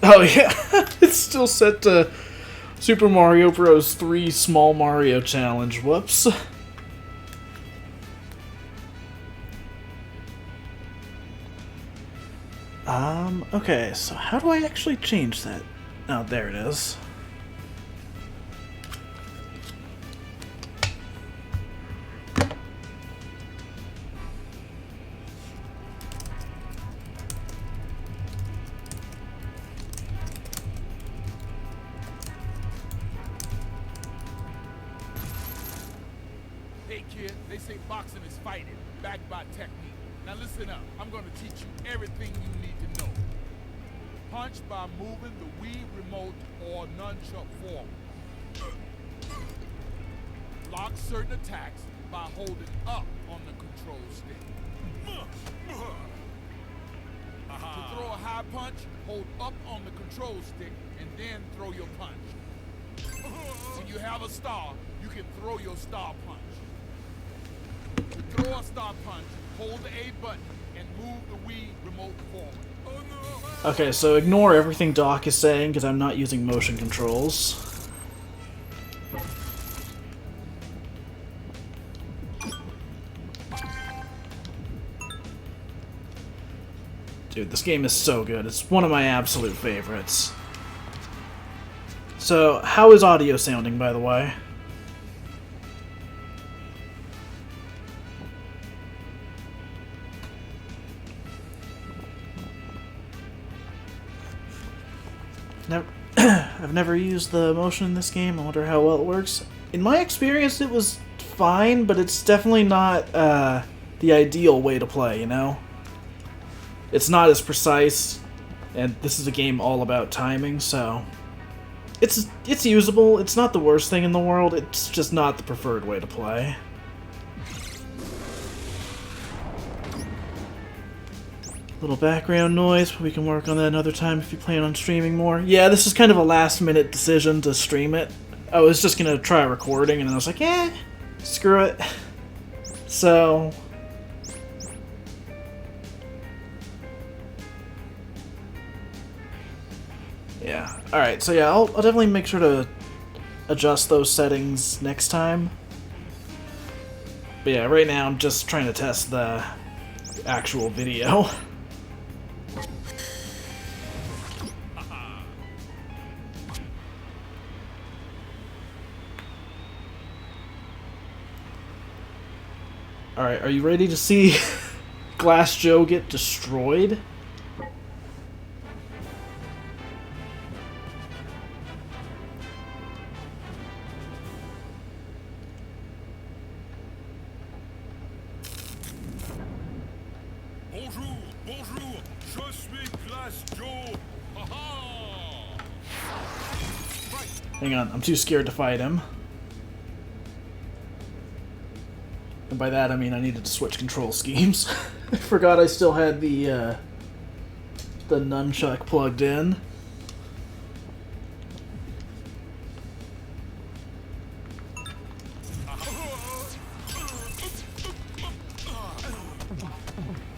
Oh yeah, it's still set to Super Mario Bros. 3 Small Mario Challenge. Whoops. Okay, so how do I actually change that? Oh, there it is. Hey kid, they say boxing is fighting, backed by technique. Now listen up, I'm gonna teach you everything you need to know. Punch by moving the Wii remote or nunchuck forward. Block certain attacks by holding up on the control stick. To throw a high punch, hold up on the control stick and then throw your punch. When you have a star, you can throw your star punch. To throw a star punch, hold the A button and move the Wii remote forward. Okay, so ignore everything Doc is saying because I'm not using motion controls. Dude, this game is so good. It's one of my absolute favorites. So, how is audio sounding, by the way? I've never used the motion in this game. I wonder how well it works. In my experience, it was fine, but it's definitely not the ideal way to play, you know? It's not as precise, and this is a game all about timing, so... It's usable, it's not the worst thing in the world, it's just not the preferred way to play. Little background noise, but we can work on that another time if you plan on streaming more. Yeah, this is kind of a last-minute decision to stream it. I was just gonna try recording, and then I was like, screw it. So... yeah, alright, so yeah, I'll definitely make sure to adjust those settings next time. But yeah, right now I'm just trying to test the actual video. Alright, are you ready to see Glass Joe get destroyed? Bonjour, bonjour, je suis Glass Joe. Hang on, I'm too scared to fight him. And by that I mean I needed to switch control schemes. I forgot I still had the nunchuck plugged in.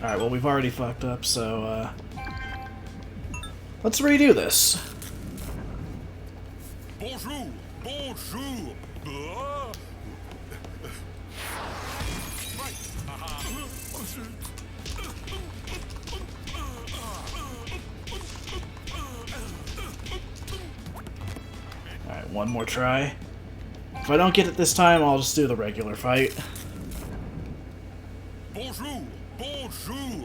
Alright, well we've already fucked up, so let's redo this. Bonjour, bonjour. Alright, one more try. If I don't get it this time, I'll just do the regular fight. Bonjour, bonjour.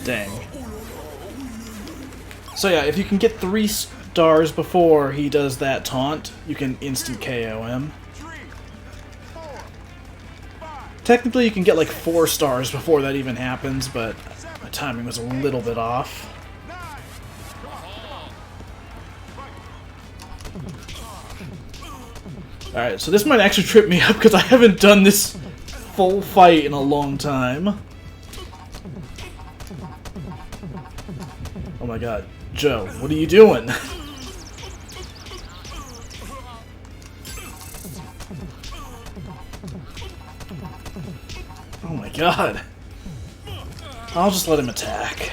Dang. So yeah, if you can get 3 stars before he does that taunt, you can instant KO him. Technically you can get like 4 stars before that even happens, but my timing was a little bit off. Alright, so this might actually trip me up because I haven't done this full fight in a long time. Oh my god. Joe, what are you doing? Oh my god. I'll just let him attack.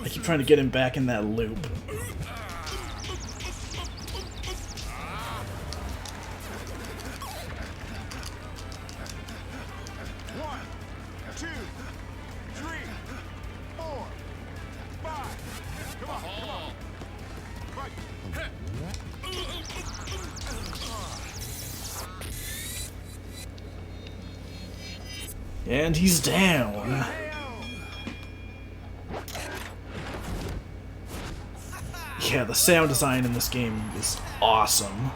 I keep trying to get him back in that loop. And he's down. Yeah, the sound design in this game is awesome.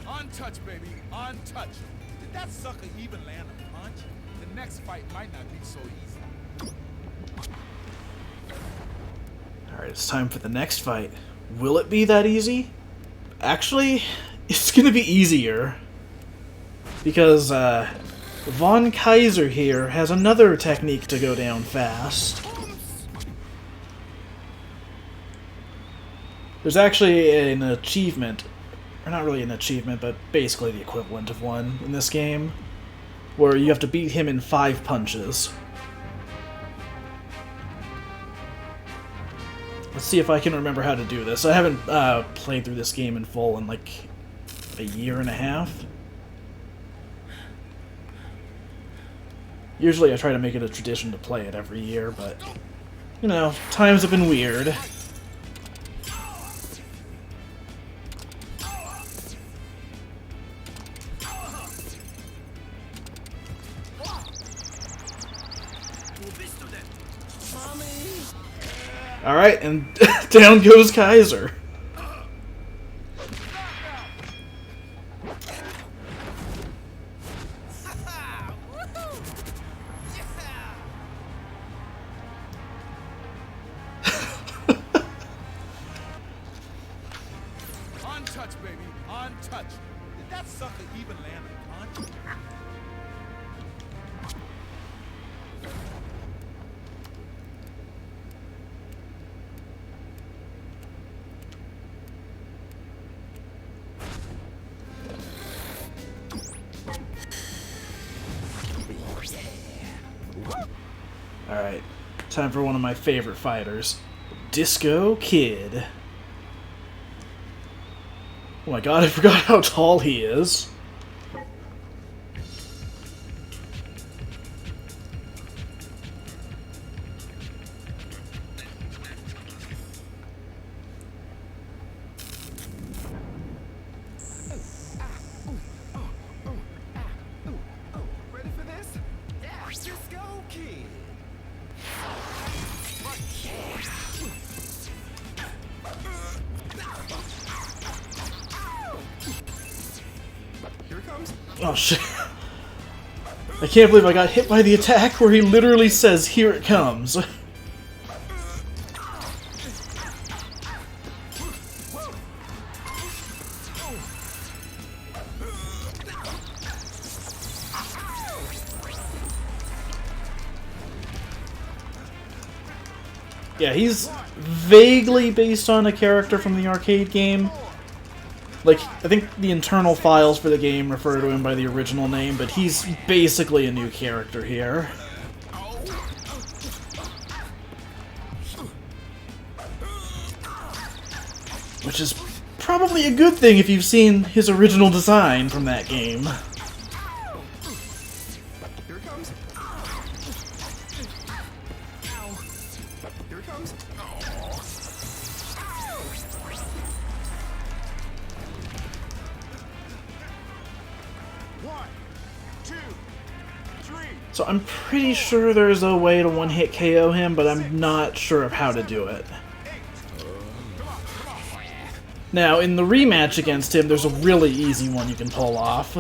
Untouched, baby. Untouched. Did that sucker even land a punch? The next fight might not be so easy. Alright, it's time for the next fight. Will it be that easy? Actually, it's gonna be easier. Because, Von Kaiser here has another technique to go down fast. There's actually an achievement, or not really an achievement, but basically the equivalent of one in this game, where you have to beat him in 5 punches. Let's see if I can remember how to do this. I haven't played through this game in full in like a year and a half. Usually I try to make it a tradition to play it every year, but, you know, times have been weird. Alright, and down goes Kaiser. Untouched, baby. Untouched. Did that sucker even land a punch? Alright, time for one of my favorite fighters, Disco Kid. Oh my god, I forgot how tall he is. Ready for this? Yeah, Disco Kid. Here it comes. Oh shit. I can't believe I got hit by the attack where he literally says, "Here it comes." Yeah, he's vaguely based on a character from the arcade game. Like, I think the internal files for the game refer to him by the original name, but he's basically a new character here. Which is probably a good thing if you've seen his original design from that game. Here it comes. Here it comes. One, two, three. So I'm pretty sure there's a way to one-hit KO him, but I'm not sure of how to do it. Now, in the rematch against him, there's a really easy one you can pull off.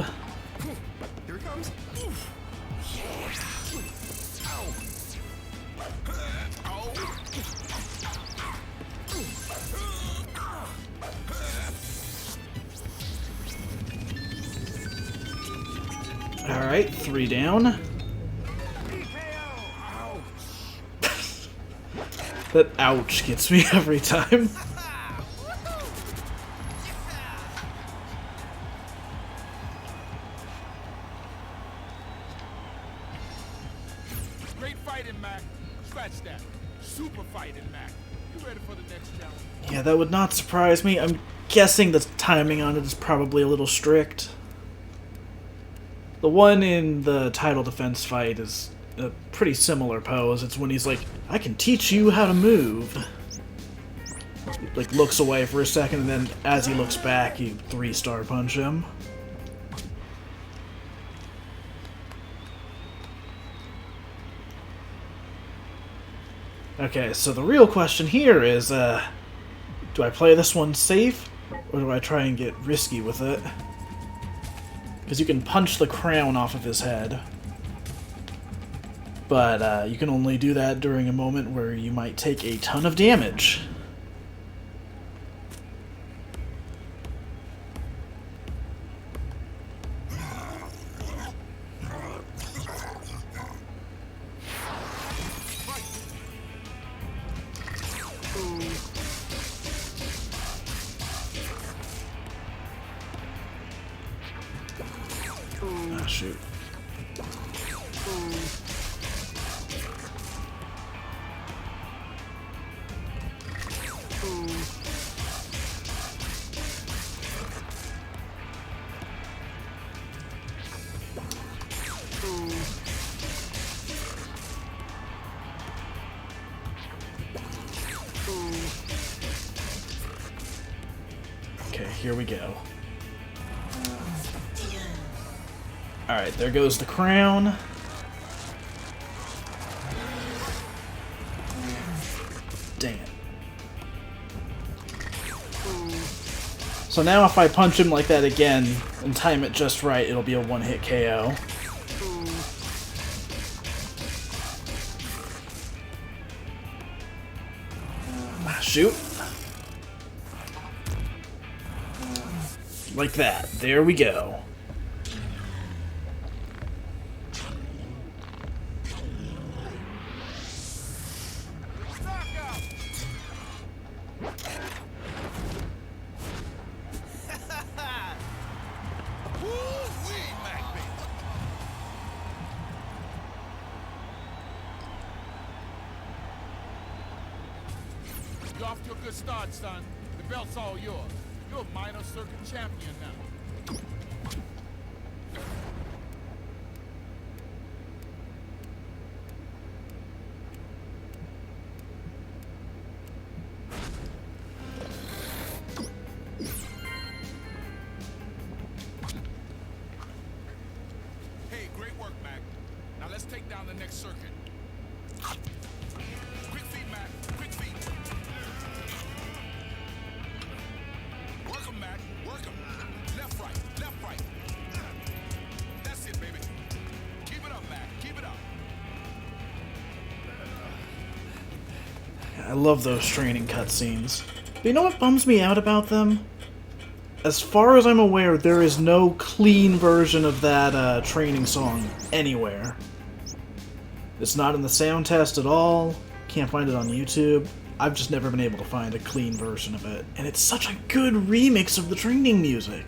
Here it comes. Alright, 3 down. That ouch gets me every time. Great fighting, Mac. Scratch that. Super fighting, Mac. You ready for the next challenge? Yeah, that would not surprise me. I'm guessing the timing on it is probably a little strict. The one in the title defense fight is a pretty similar pose. It's when he's like, I can teach you how to move. He, like, looks away for a second, and then as he looks back, you 3-star punch him. Okay, so the real question here is, do I play this one safe, or do I try and get risky with it? Because you can punch the crown off of his head. But you can only do that during a moment where you might take a ton of damage. Ah, shoot. Okay, here we go. Alright, there goes the crown. Dang it. So now if I punch him like that again and time it just right, it'll be a one-hit KO. Shoot. Like that. There we go. You're off to a good start, son. The belt's all yours. You're a minor circuit champion now. Hey, great work, Mac. Now let's take down the next circuit. Quick feet, Mac. Quick feet. Work 'em, Mac. Work 'em. Left, right. Left, right. That's it, baby. Keep it up, Mac. Keep it up. I love those training cutscenes. But you know what bums me out about them? As far as I'm aware, there is no clean version of that training song anywhere. It's not in the sound test at all. Can't find it on YouTube. I've just never been able to find a clean version of it. And it's such a good remix of the training music.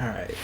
Alright.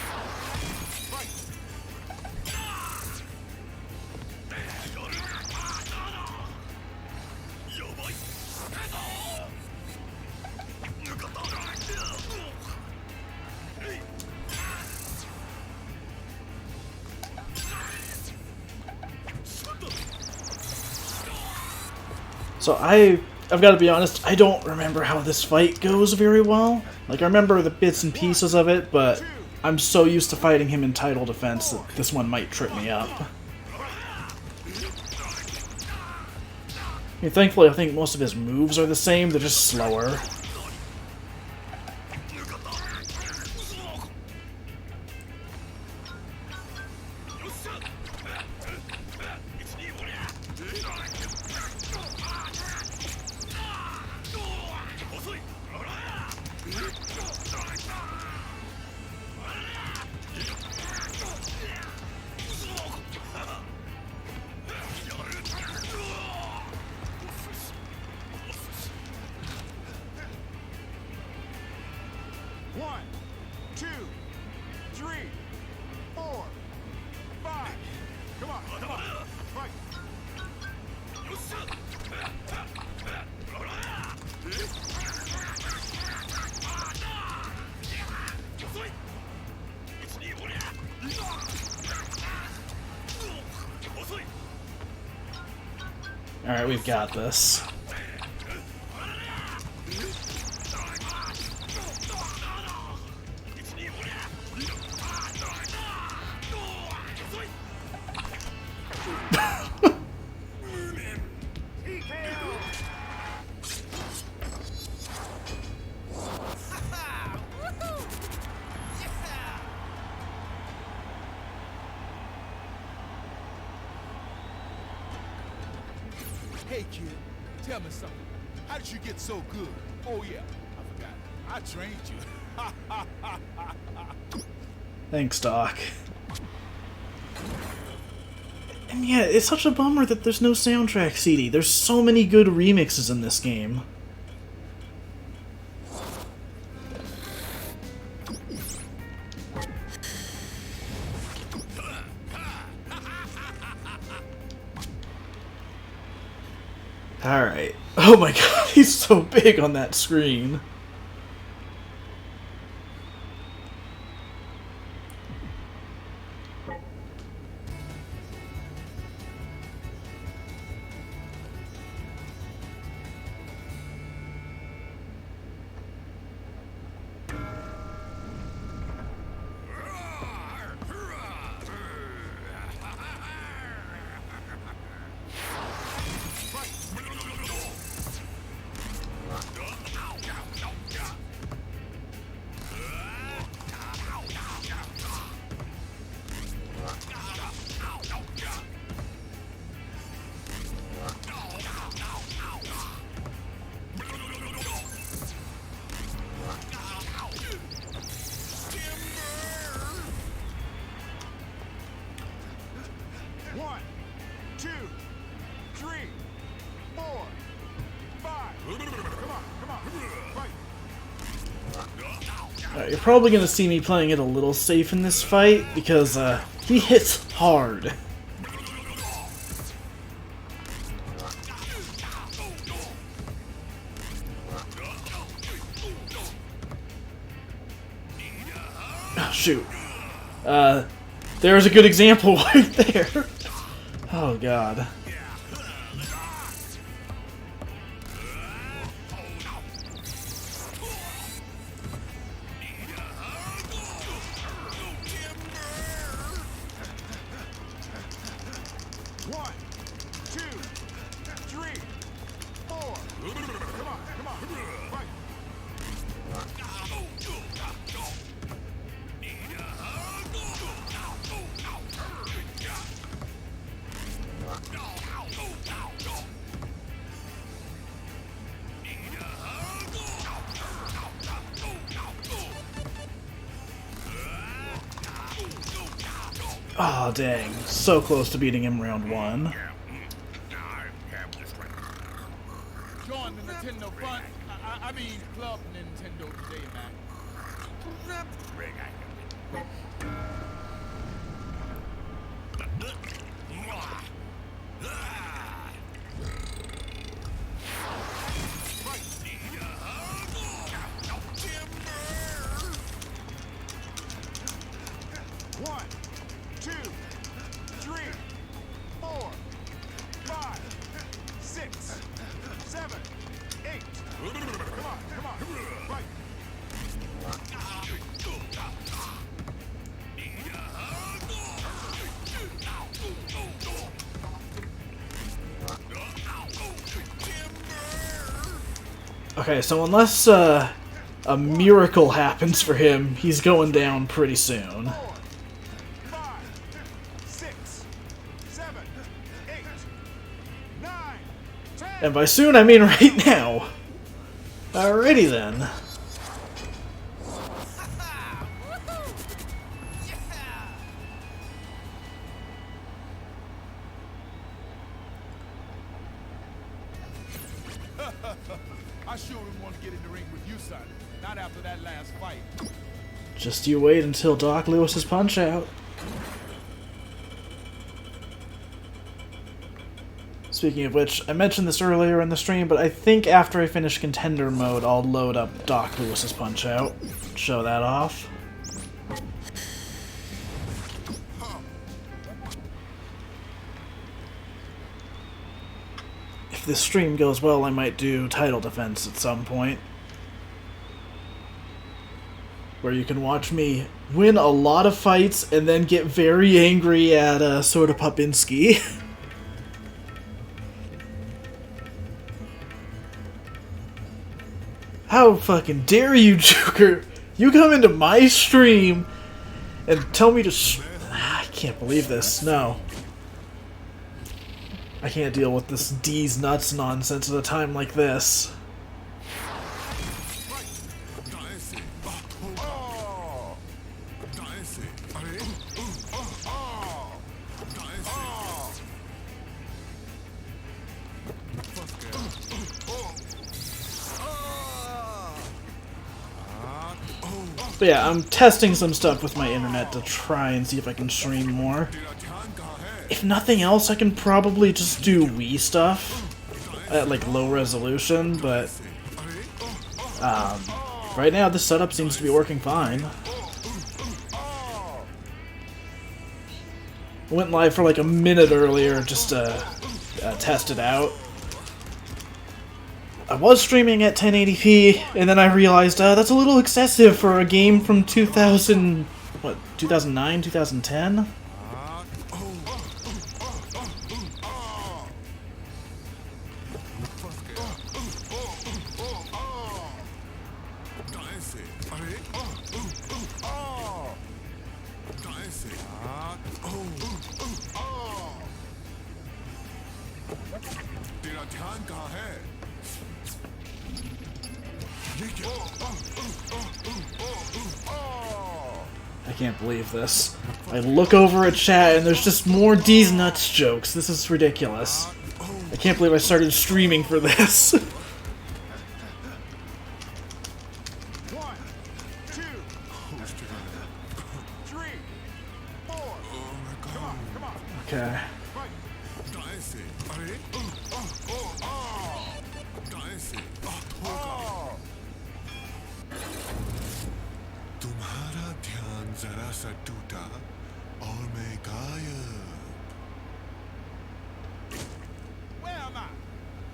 So I've got to be honest, I don't remember how this fight goes very well. Like, I remember the bits and pieces of it, but I'm so used to fighting him in title defense that this one might trip me up. I mean, thankfully, I think most of his moves are the same, they're just slower. One, two, three, four, five. Come on, come on. Fight. Alright, we've got this. Hey kid, tell me something. How did you get so good? Oh yeah, I forgot. I trained you. Thanks, Doc. And yeah, it's such a bummer that there's no soundtrack CD. There's so many good remixes in this game. Alright. Oh my god, he's so big on that screen. One, two, three, four, five. Come on, fight. Alright, you're probably gonna see me playing it a little safe in this fight, because, he hits hard. Oh, shoot. There's a good example right there. Oh, God. One, two, three, four. Come on, fight. Oh, dang. So close to beating him round one. Join the Nintendo fun. I mean, Club Nintendo today, man. One, two, three, four, five, six, seven, eight. Come on, fight. Okay, so unless a miracle happens for him, he's going down pretty soon. 4, 5, 6, 7, 8, 9, 10. And by soon, I mean right now. Alrighty then. I sure didn't want to get in the ring with you, son. Not after that last fight. Just you wait until Doc Lewis's punch out. Speaking of which, I mentioned this earlier in the stream, but I think after I finish Contender mode, I'll load up Doc Lewis's punch out. Show that off. If this stream goes well, I might do title defense at some point, where you can watch me win a lot of fights and then get very angry at Soda Popinski. How fucking dare you, Joker? You come into my stream and tell me to I can't believe this. No. I can't deal with this D's nuts nonsense at a time like this. But yeah, I'm testing some stuff with my internet to try and see if I can stream more. If nothing else, I can probably just do Wii stuff at like low resolution, but right now this setup seems to be working fine. I went live for like a minute earlier just to test it out. I was streaming at 1080p, and then I realized that's a little excessive for a game from 2000, what, 2009, 2010? I can't believe this. I look over at chat and there's just more D's nuts jokes. This is ridiculous. I can't believe I started streaming for this. 1, 2, 3, 4. Come on, come on. Okay. तुम्हारा ध्यान जरा सा टूटा और मैं गायब. Where am I?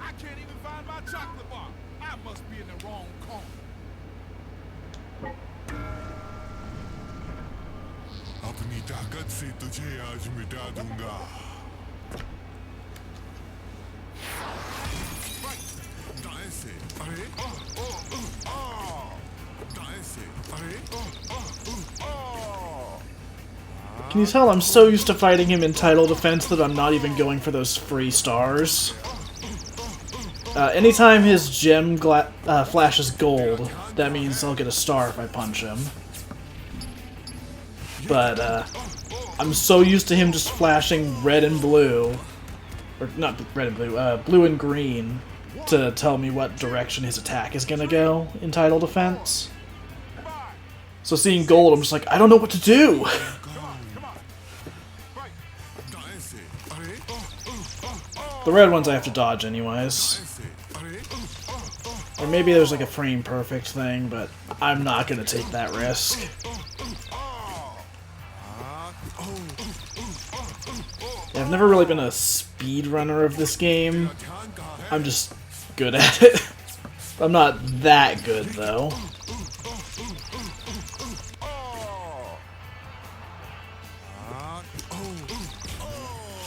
I can't even find my chocolate bar. I must be in the wrong corner. अपनी ताकत से तुझे आज मिटा दूंगा. दाएं से अरे दाएं से अरे Can you tell I'm so used to fighting him in title defense that I'm not even going for those free stars? Anytime his gem flashes gold, that means I'll get a star if I punch him. But I'm so used to him just flashing red and blue, or not red and blue, blue and green, to tell me what direction his attack is gonna go in title defense. So seeing gold, I'm just like, I don't know what to do! The red ones I have to dodge anyways. Or maybe there's like a frame perfect thing, but I'm not gonna take that risk. Yeah, I've never really been a speedrunner of this game. I'm just good at it. I'm not that good, though.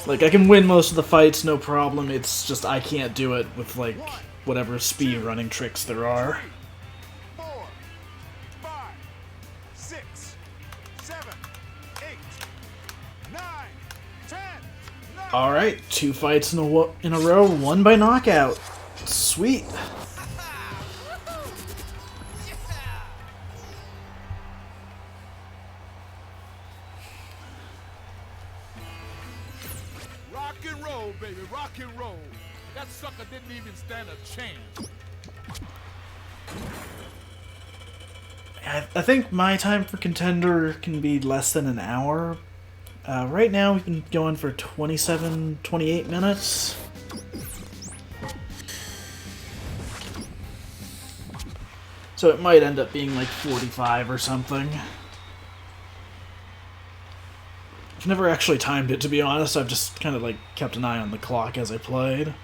Like, I can win most of the fights, no problem. It's just I can't do it with, like, whatever speed running tricks there are. 3, 4, 5, 6, 7, 8, 9, 10. Alright, 2 fights in a row, 1 by knockout. Sweet. Rock and roll, baby, rock and roll. That sucker didn't even stand a chance. I think my time for Contender can be less than an hour. Right now we've been going for 27, 28 minutes. So it might end up being like 45 or something. I've never actually timed it, to be honest. I've just kind of like kept an eye on the clock as I played.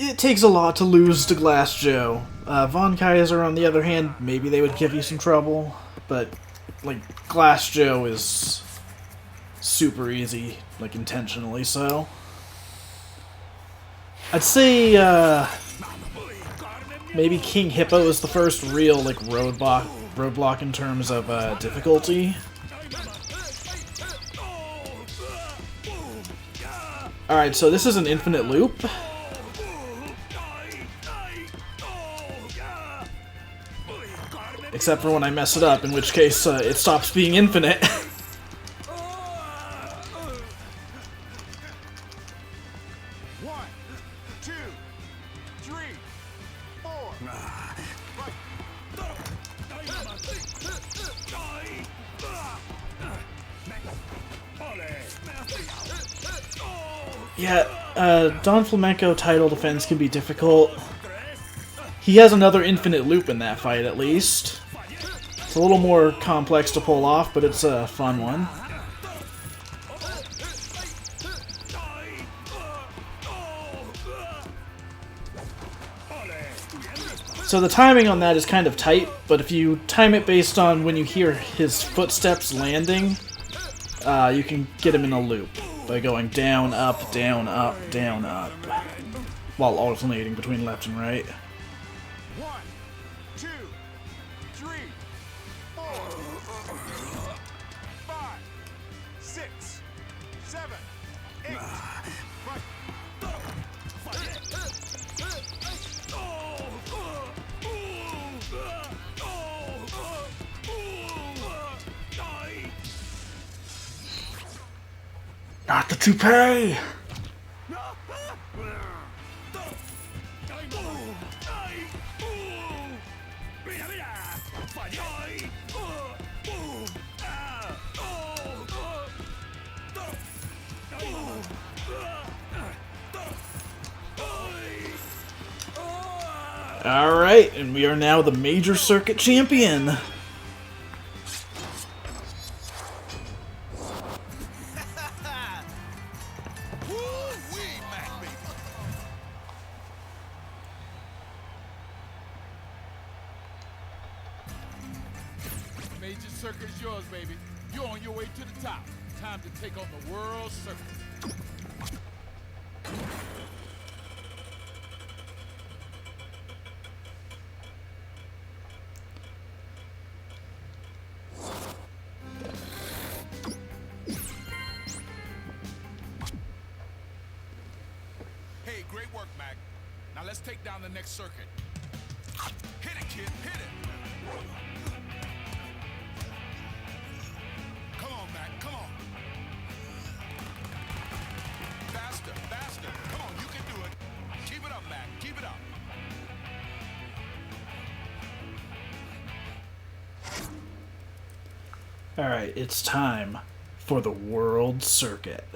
It takes a lot to lose to Glass Joe. Von Kaiser, on the other hand, maybe they would give you some trouble, but like Glass Joe is super easy, like intentionally so. I'd say maybe King Hippo is the first real like roadblock in terms of difficulty. Alright, so this is an infinite loop. Except for when I mess it up, in which case it stops being infinite. One, two, three, four. Yeah, Don Flamenco title defense can be difficult. He has another infinite loop in that fight, at least. It's a little more complex to pull off, but it's a fun one. So the timing on that is kind of tight, but if you time it based on when you hear his footsteps landing, you can get him in a loop by going down, up, down, up, down, up, while alternating between left and right. 1, 2, 3, 4, 5, 6, 7, 8. Not the toupee! Alright, and we are now the Major Circuit Champion. Woo-wee, Mac, baby. Major circuit's yours, baby. You're on your way to the top. Time to take on the world circuit. Hey, great work, Mac. Now let's take down the next circuit. Hit it, kid, hit it. Come on, Mac, come on. Faster, faster. Come on, you can do it. Keep it up, Mac, keep it up. Alright, it's time for the World Circuit.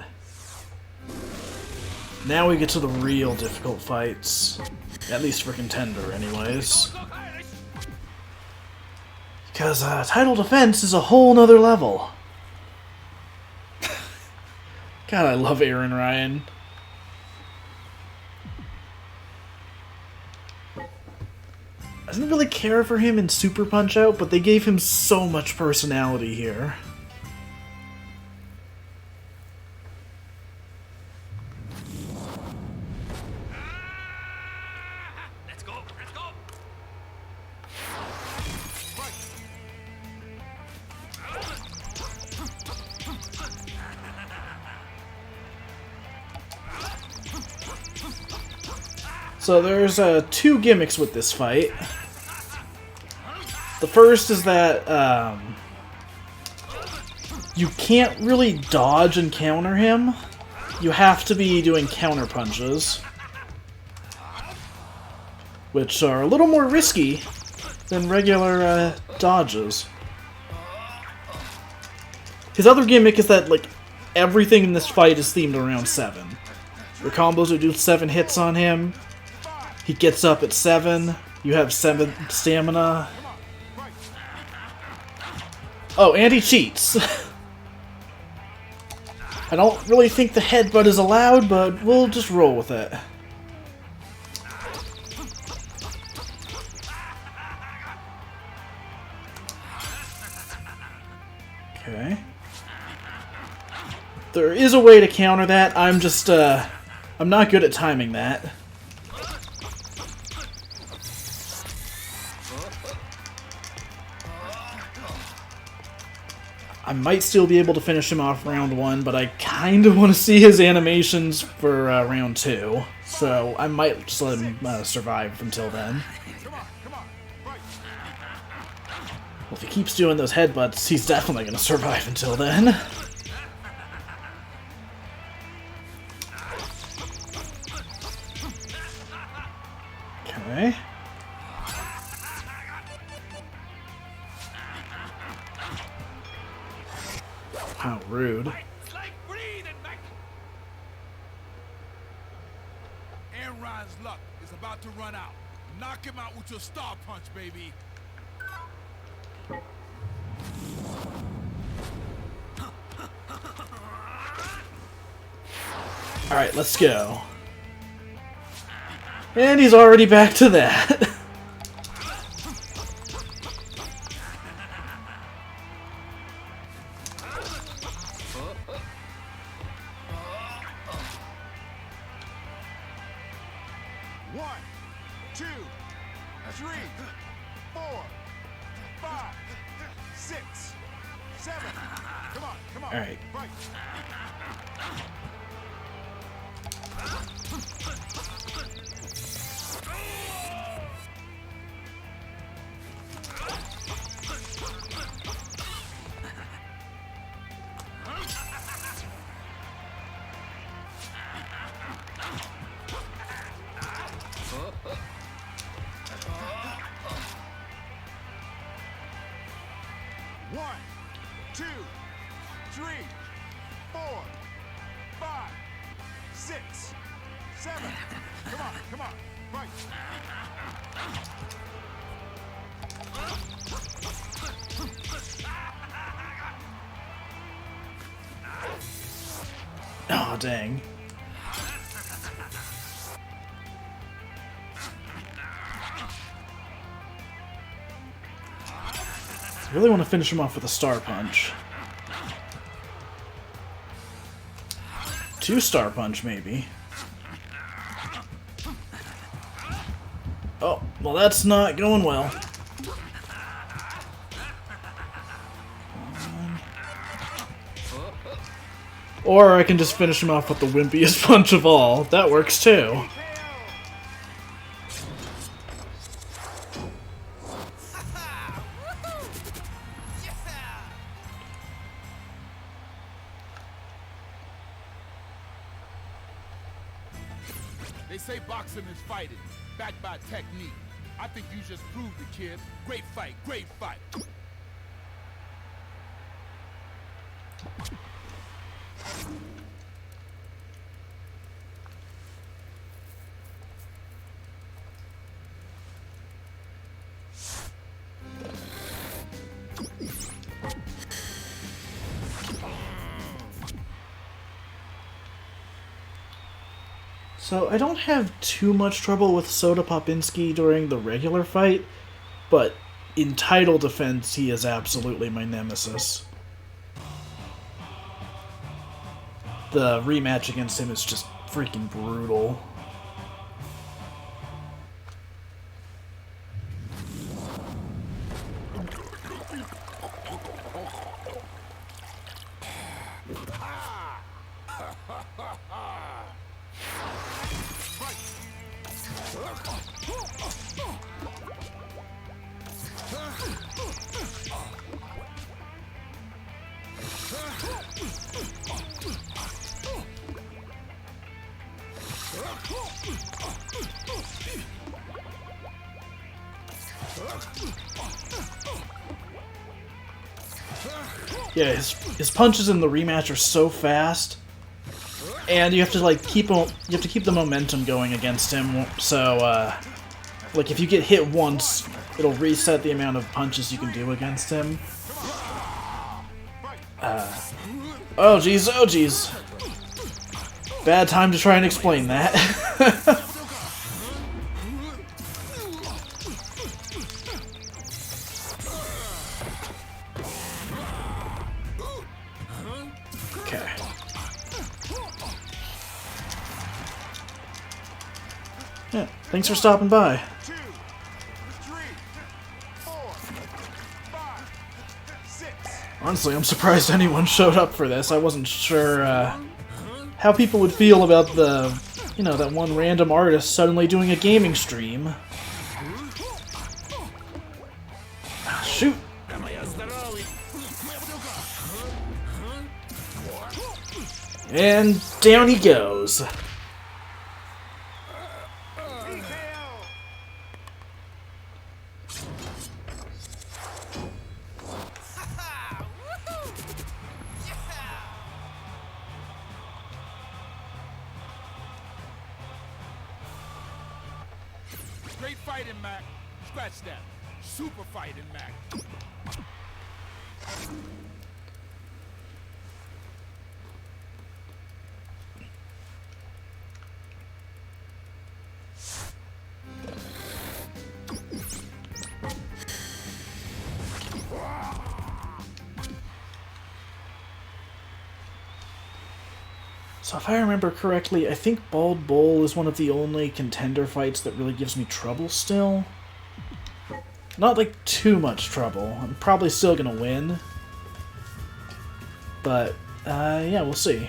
Now we get to the real difficult fights. At least for Contender, anyways. Because title defense is a whole nother level. God, I love Aaron Ryan. didn't really care for him in Super Punch-Out, but they gave him so much personality here. Let's go. Let's go. So there's two gimmicks with this fight. The first is that you can't really dodge and counter him. You have to be doing counter punches, which are a little more risky than regular dodges. His other gimmick is that, like, everything in this fight is themed around 7. Your combos will do 7 hits on him. He gets up at 7. You have 7 stamina. Oh, and he cheats. I don't really think the headbutt is allowed, but we'll just roll with it. Okay. There is a way to counter that. I'm just, I'm not good at timing that. I might still be able to finish him off round 1, but I kind of want to see his animations for round 2. So I might just let him survive until then. Well, if he keeps doing those headbutts, he's definitely going to survive until then. Okay. How rude. And Ryan's luck is about to run out. Knock him out with your star punch, baby. Alright, let's go. And he's already back to that. Alright. One, two, three, 4, 5, 6, 7. Come on, right. Oh, dang. I really want to finish him off with a star punch. 2 star punch, maybe. Oh, well, that's not going well. Or I can just finish him off with the wimpiest punch of all. That works too. They say boxing is fighting, backed by technique. I think you just proved it, kid. Great fight, great fight. So I don't have too much trouble with Soda Popinski during the regular fight, but in title defense, he is absolutely my nemesis. The rematch against him is just freaking brutal. Yeah, his punches in the rematch are so fast, and you have to like keep the momentum going against him. So, like if you get hit once, it'll reset the amount of punches you can do against him. Oh geez, oh geez. Bad time to try and explain that. Okay. Yeah, thanks for stopping by. 2, 3, 4, 5, 6. Honestly, I'm surprised anyone showed up for this. I wasn't sure how people would feel about the, that one random artist suddenly doing a gaming stream. Shoot! And down he goes. Great fighting, Mac. Scratch that. Super fighting, Mac. So if I remember correctly, I think Bald Bull is one of the only contender fights that really gives me trouble still. Not like too much trouble. I'm probably still gonna win. But, yeah, we'll see.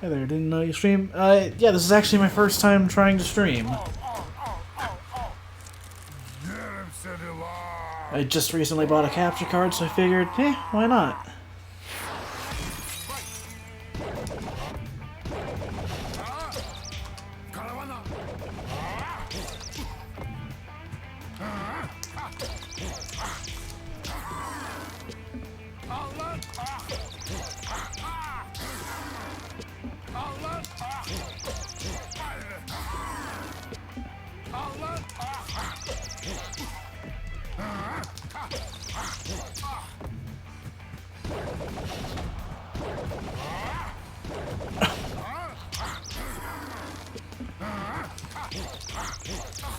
Hi there, didn't know you stream? Yeah, this is actually my first time trying to stream. I just recently bought a capture card, so I figured, why not?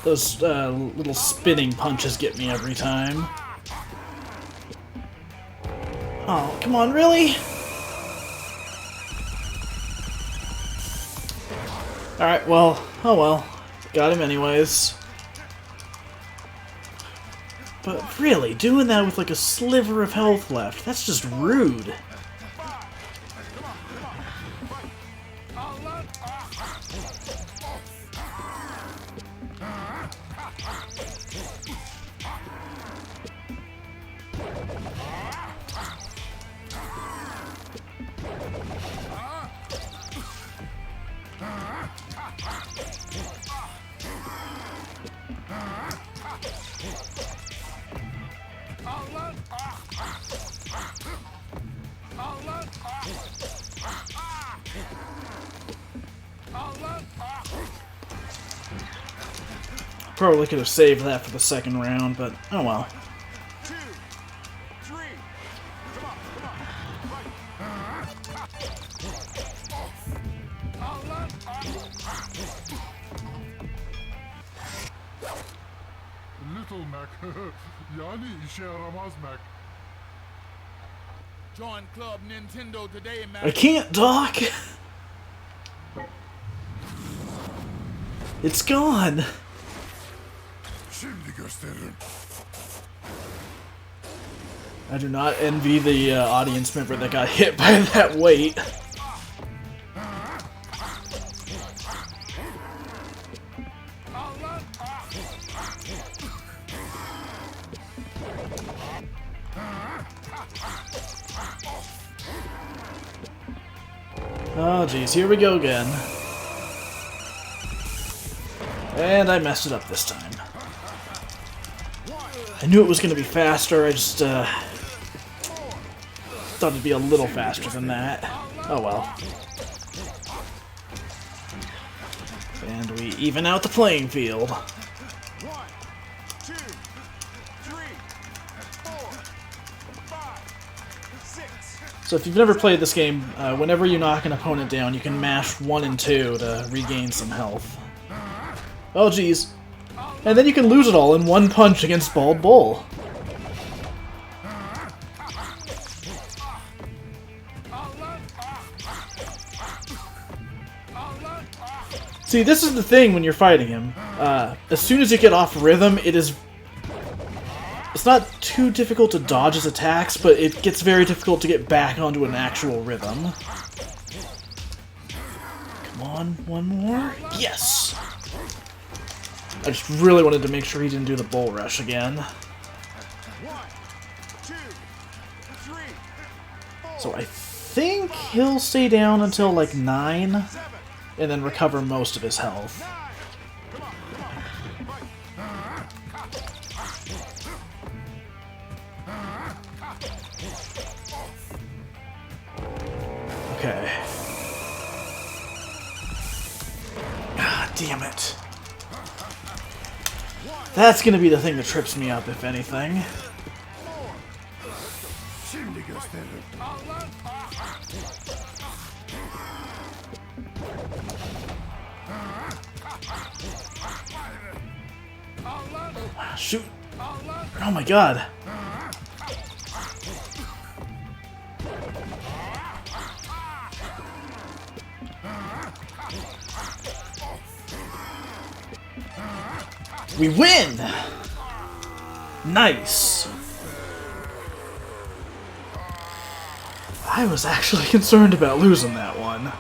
Those little spinning punches get me every time. Oh, come on, really? Alright, well, oh well. Got him anyways. But really, doing that with like a sliver of health left, that's just rude. Probably could have saved that for the second round, but oh well. 2, 3. Come on, come on. Little Mac. Yani işe yaramaz Mac. Join Club Nintendo today, man. I can't, Doc! It's gone! Şimdi gösteririm. I do not envy the audience member that got hit by that weight. Oh geez, here we go again. And I messed it up this time. I knew it was going to be faster, I just thought it'd be a little faster than that. Oh well. And we even out the playing field. 1, 2, 3, 4, 5, 6. So if you've never played this game, whenever you knock an opponent down, you can mash 1 and 2 to regain some health. Oh geez. And then you can lose it all in one punch against Bald Bull. See, this is the thing when you're fighting him. As soon as you get off rhythm, it's not too difficult to dodge his attacks, but it gets very difficult to get back onto an actual rhythm. Come on, one more. Yes! I just really wanted to make sure he didn't do the bull rush again. 1, 2, 3, 4, So I think he'll stay down until like 9, 7, and then recover most of his health. 9. Come on, Okay. Ah, damn it. That's gonna be the thing that trips me up, if anything. Şimdi gösteririm. Shoot. Oh my god. We win! Nice. I was actually concerned about losing that one.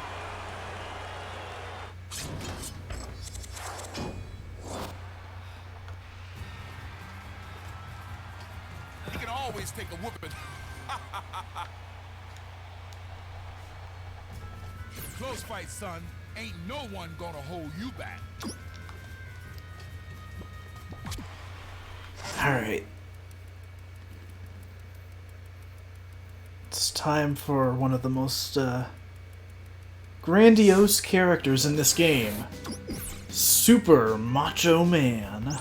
You can always take a whooping. Close fight, son. Ain't no one gonna hold you back. Alright. It's time for one of the most grandiose characters in this game. Super Macho Man.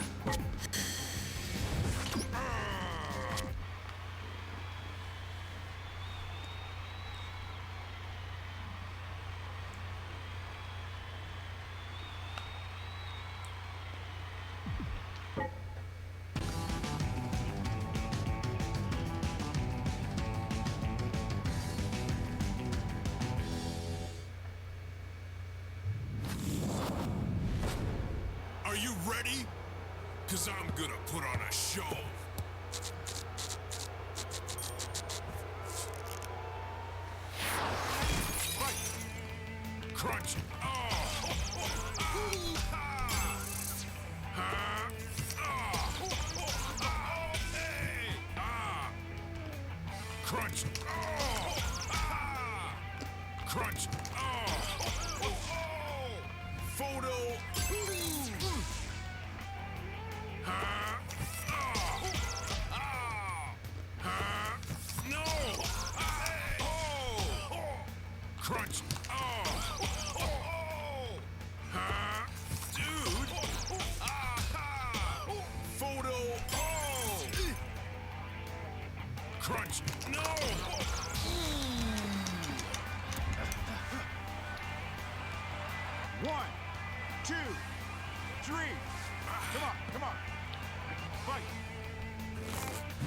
Are you ready? Cause I'm gonna put on a show. Crunch. Crunch. Crunch. Photo. No. Crunch. Dude. Photo. Crunch. No. 1, 2, 3. Come on, come on.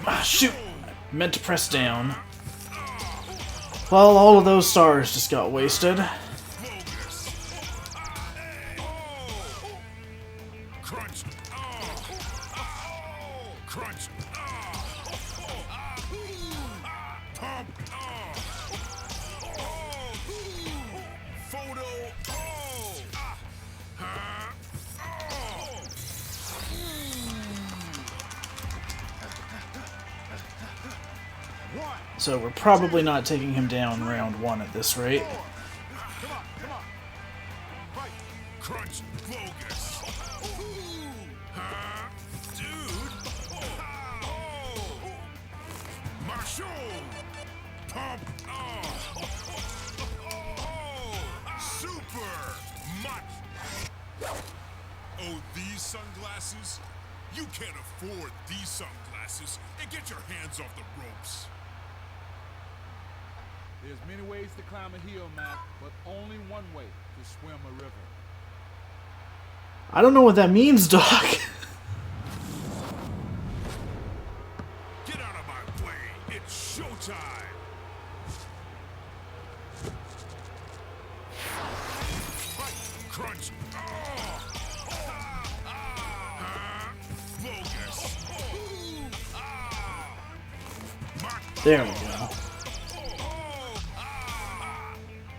Ah, shoot! I meant to press down. Well, all of those stars just got wasted. Crunch. Crunch. Pump. Photo. So we're probably not taking him down round 1 at this rate. Come on, come on. Fight. Crunch. Bogus. Dude. Marshall. Pump. Super. Much. Oh, these sunglasses? You can't afford these sunglasses. And get your hands off the ropes. There's many ways to climb a hill, Matt, but only one way to swim a river. I don't know what that means, Doc. Get out of my way. It's showtime. Fight. Crunch. Bogus. There we go.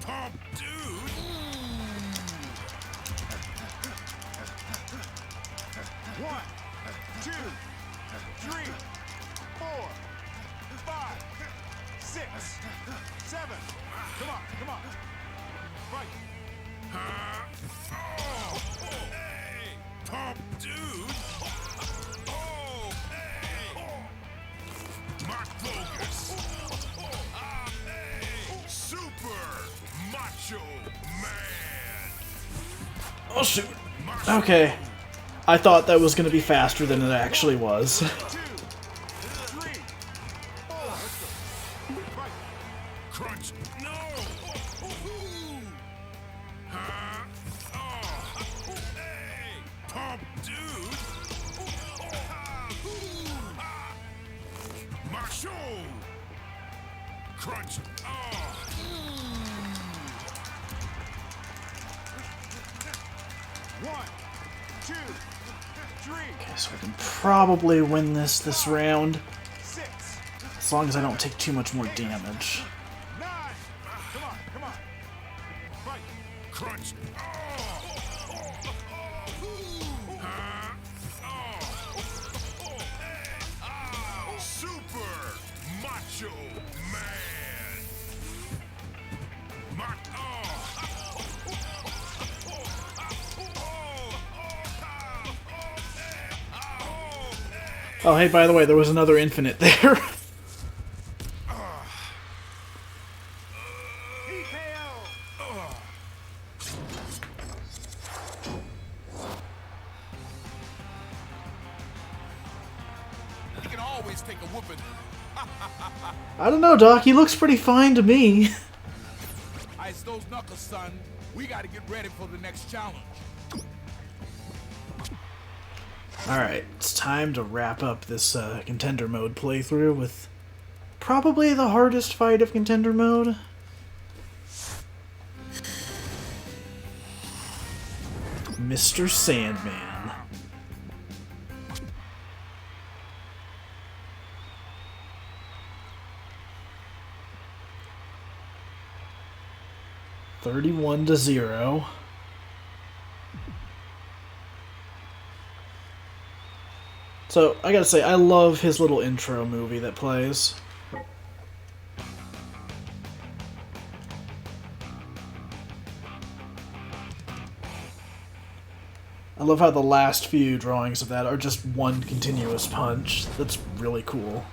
Pump, dude. One, two, three, 4, 5, 6, 7. Come on, come on. Fight. Hey, pump, dude. Oh, hey. Mark Bogus. Hey, super macho man. Oh, shoot. Okay. I thought that was going to be faster than it actually was. 2, 3, 4. Fight. Crunch. No. Hey, pump, dude. Marshall. Crunch. 1, 2, 3, So we can probably win this round, 6, as long as I don't take too much more damage. 9. Come on, come on. Fight. Crunch. Super macho man. Oh, hey, by the way, there was another infinite there. You can always take a whooping. I don't know, Doc. He looks pretty fine to me. Ice those knuckles, son. We gotta get ready for the next challenge. Alright, it's time to wrap up this Contender mode playthrough with probably the hardest fight of Contender mode. Mr. Sandman. $31-0. So, I gotta say, I love his little intro movie that plays. I love how the last few drawings of that are just one continuous punch. That's really cool.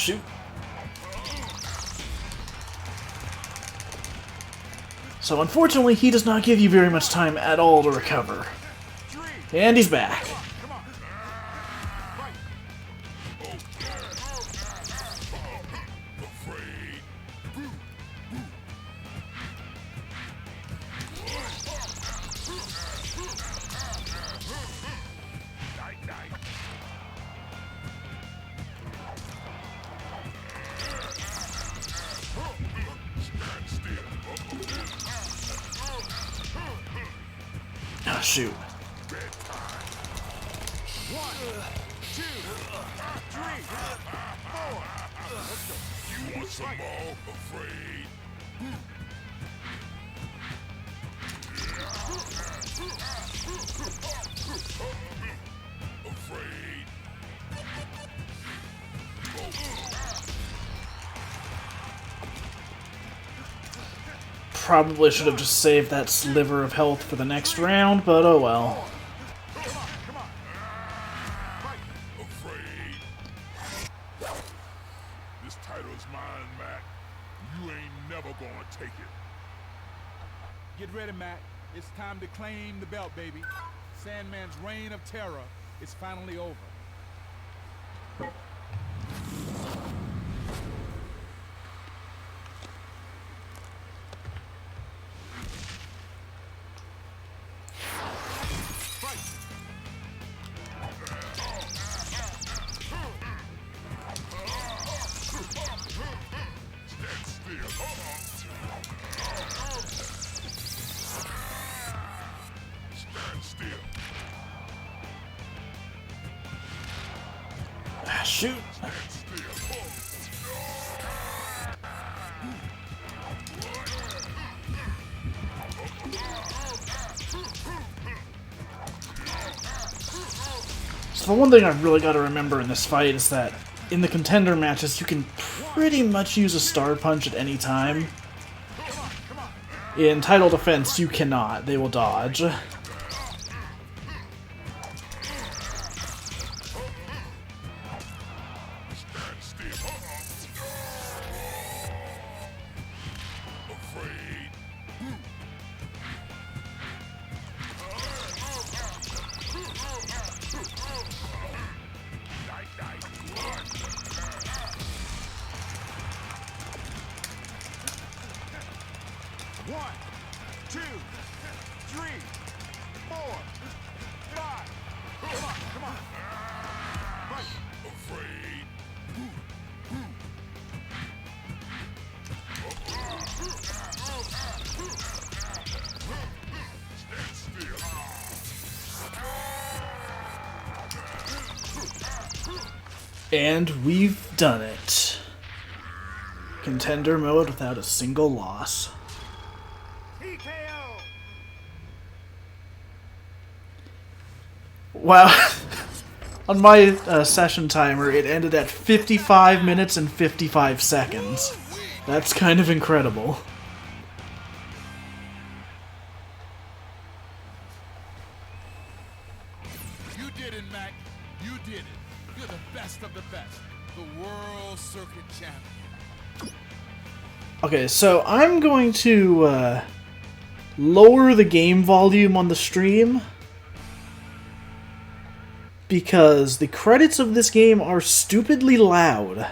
Shoot. So unfortunately, he does not give you very much time at all to recover. And he's back. Oh, shoot. 1, 2, 3, 4. You want some more? Afraid? Afraid? Probably should have just saved that sliver of health for the next round, but oh well. Afraid? This title is mine, Mac. You ain't never gonna take it. Get ready, Mac. It's time to claim the belt, baby. Sandman's reign of terror is finally over. Ah, shoot. So the one thing I've really got to remember in this fight is that in the contender matches, you can pretty much use a star punch at any time. In title defense, you cannot. They will dodge. One, 2, 3, 4, 5. Come on. Fight. Afraid? Stand still. And we've done it. Contender mode without a single loss. TKO. Wow. On my session timer, it ended at 55 minutes and 55 seconds. That's kind of incredible. You did it, Mac. You did it. You're the best of the best. The World Circuit Champion. Okay, so I'm going to lower the game volume on the stream because the credits of this game are stupidly loud.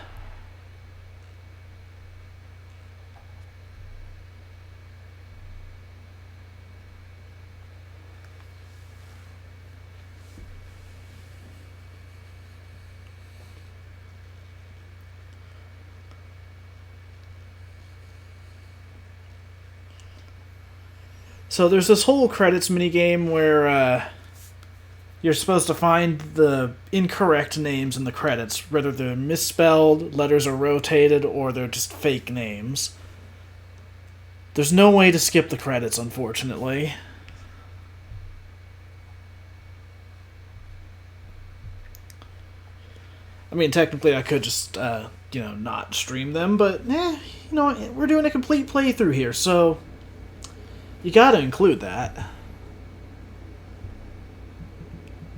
So there's this whole credits minigame where you're supposed to find the incorrect names in the credits, whether they're misspelled, letters are rotated, or they're just fake names. There's no way to skip the credits, unfortunately. I mean, technically I could just, not stream them, but, we're doing a complete playthrough here, so you gotta include that.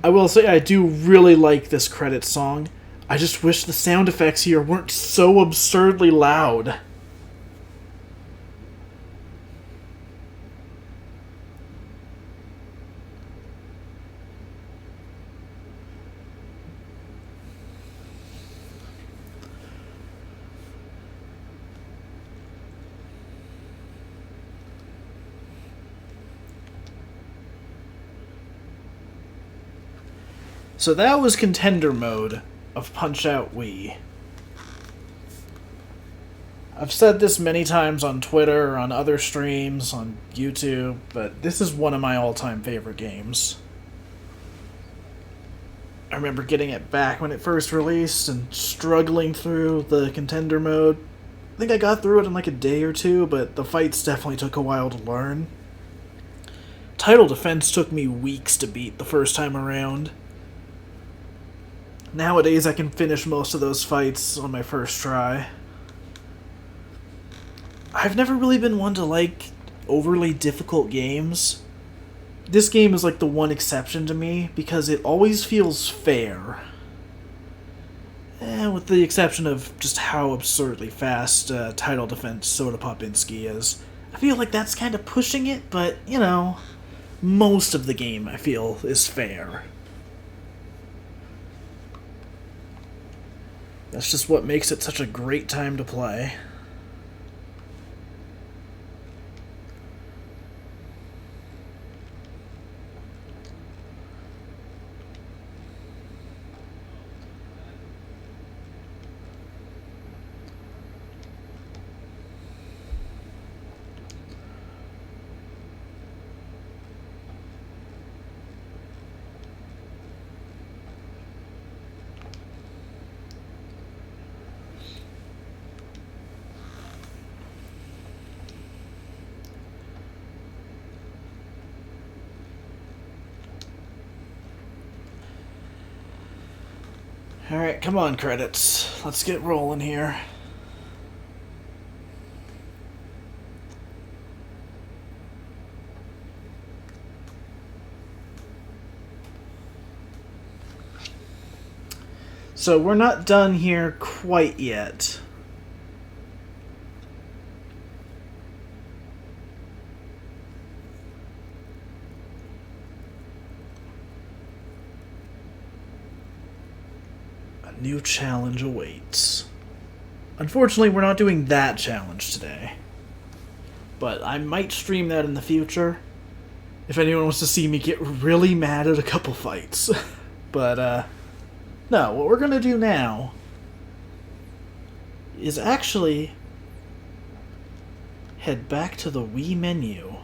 I will say I do really like this credits song. I just wish the sound effects here weren't so absurdly loud. So that was Contender mode of Punch-Out Wii. I've said this many times on Twitter, on other streams, on YouTube, but this is one of my all-time favorite games. I remember getting it back when it first released and struggling through the Contender mode. I think I got through it in like a day or two, but the fights definitely took a while to learn. Title Defense took me weeks to beat the first time around. Nowadays, I can finish most of those fights on my first try. I've never really been one to like overly difficult games. This game is like the one exception to me because it always feels fair. With the exception of just how absurdly fast Title Defense Soda Popinski is. I feel like that's kind of pushing it, but, you know, most of the game I feel is fair. That's just what makes it such a great time to play. Alright, come on, credits. Let's get rolling here. So we're not done here quite yet. New challenge awaits. Unfortunately, we're not doing that challenge today. But I might stream that in the future. If anyone wants to see me get really mad at a couple fights. But, no, what we're gonna do now is actually head back to the Wii menu.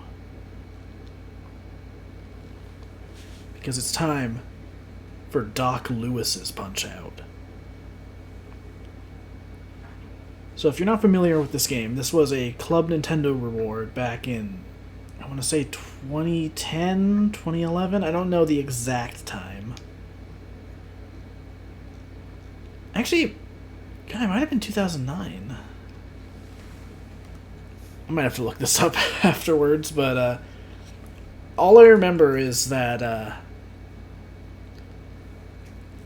Because it's time for Doc Lewis's Punch-Out. So if you're not familiar with this game, this was a Club Nintendo reward back in, I want to say 2010, 2011? I don't know the exact time. Actually, God, it might have been 2009. I might have to look this up afterwards, but all I remember is that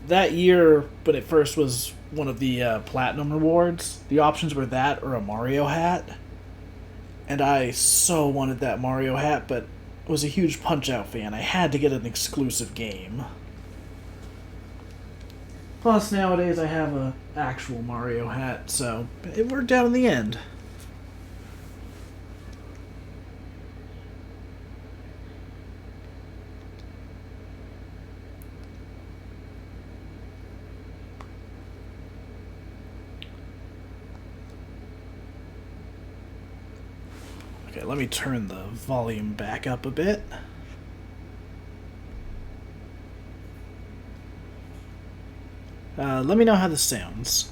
that year, when it first was one of the Platinum rewards, the options were that or a Mario hat. And I so wanted that Mario hat, but was a huge Punch-Out fan. I had to get an exclusive game. Plus, nowadays I have an actual Mario hat, so it worked out in the end. Okay, let me turn the volume back up a bit. Let me know how this sounds.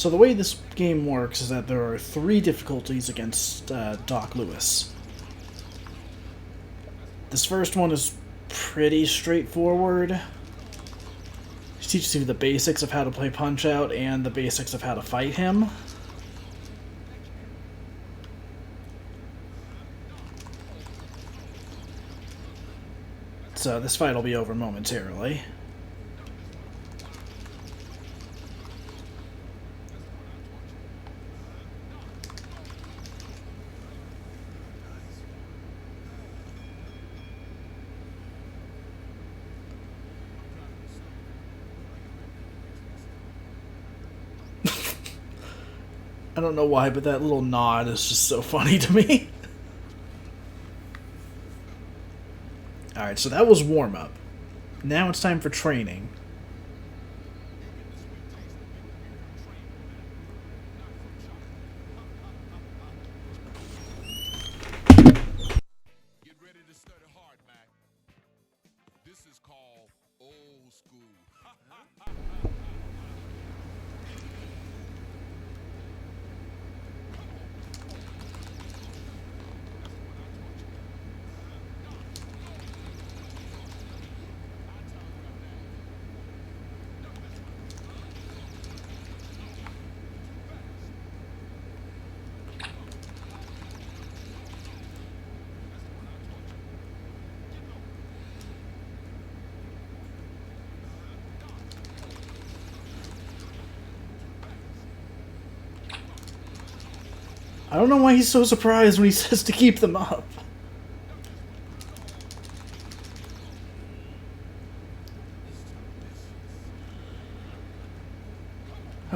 So the way this game works is that there are 3 difficulties against Doc Lewis. This first one is pretty straightforward. He teaches you the basics of how to play Punch-Out and the basics of how to fight him. So this fight will be over momentarily. I don't know why, but that little nod is just so funny to me. Alright, so that was warm-up. Now it's time for training. Get ready to study hard, Mac. This is called old school. I don't know why he's so surprised when he says to keep them up.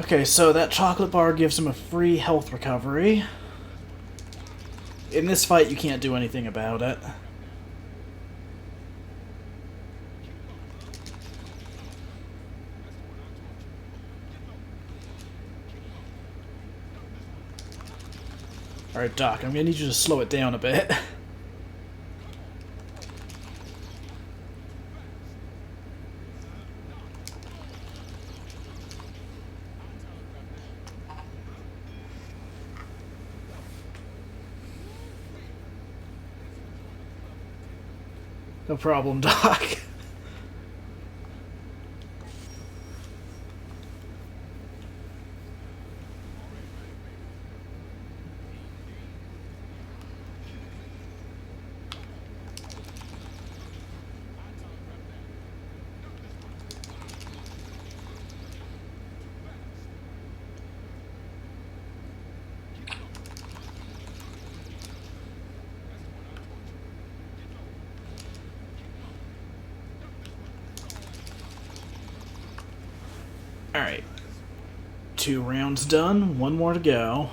Okay, so that chocolate bar gives him a free health recovery. In this fight, you can't do anything about it. Alright, Doc, I'm gonna need you to slow it down a bit. No problem, Doc. Alright. 2 rounds done, 1 more to go.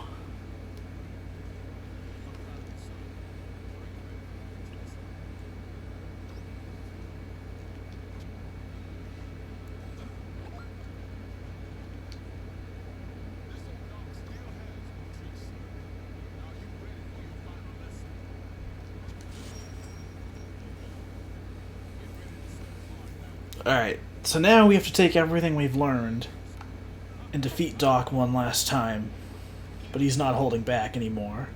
Alright, so now we have to take everything we've learned and defeat Doc one last time. But he's not holding back anymore.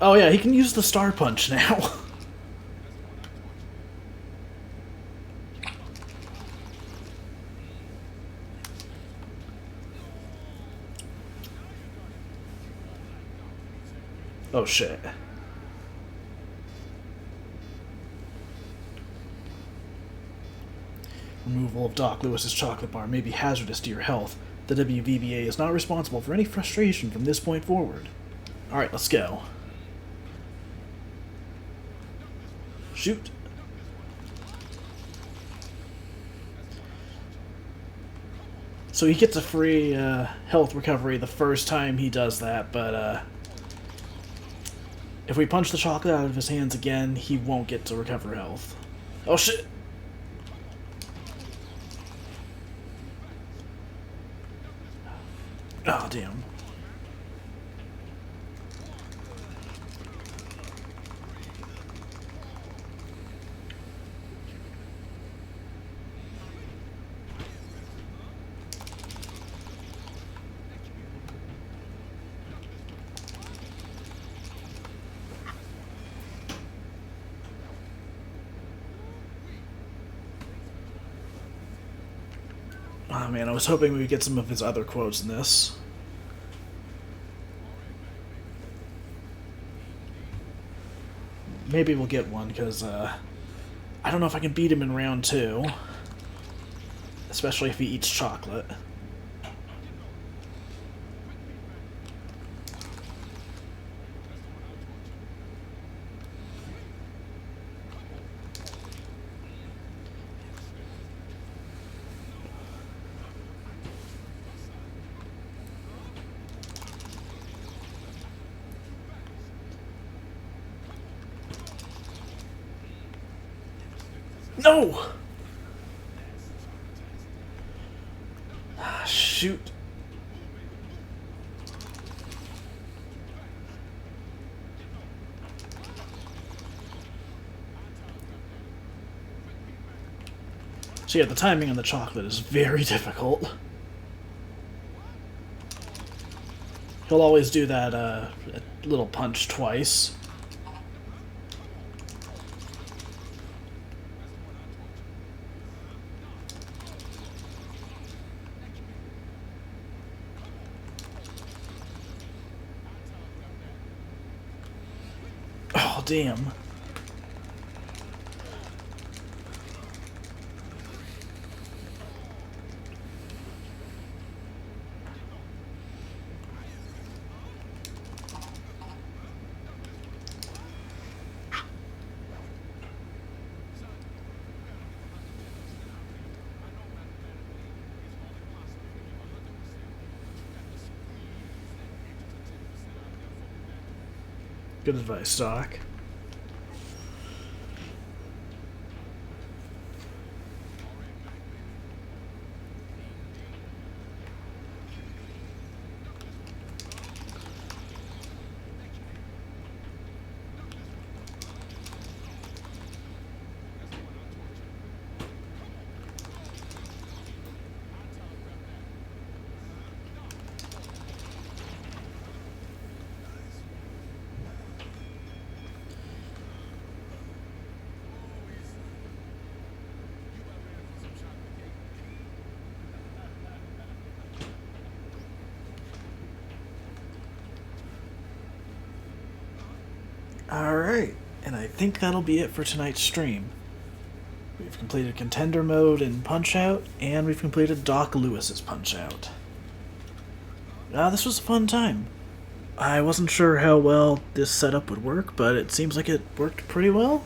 Oh yeah, he can use the Star Punch now. Oh shit. Removal of Doc Lewis's chocolate bar may be hazardous to your health. The WVBA is not responsible for any frustration from this point forward. Alright, let's go. Shoot. So he gets a free health recovery the first time he does that, but If we punch the chocolate out of his hands again, he won't get to recover health. Oh shit! Oh damn. Oh man, I was hoping we would get some of his other quotes in this. Maybe we'll get one, because I don't know if I can beat him in round 2. Especially if he eats chocolate. No! Shoot. So yeah, the timing on the chocolate is very difficult. He'll always do that little punch twice. Oh, damn. Good advice, Doc. Alright, and I think that'll be it for tonight's stream. We've completed Contender mode in Punch-Out, and we've completed Doc Lewis's Punch-Out. This was a fun time. I wasn't sure how well this setup would work, but it seems like it worked pretty well.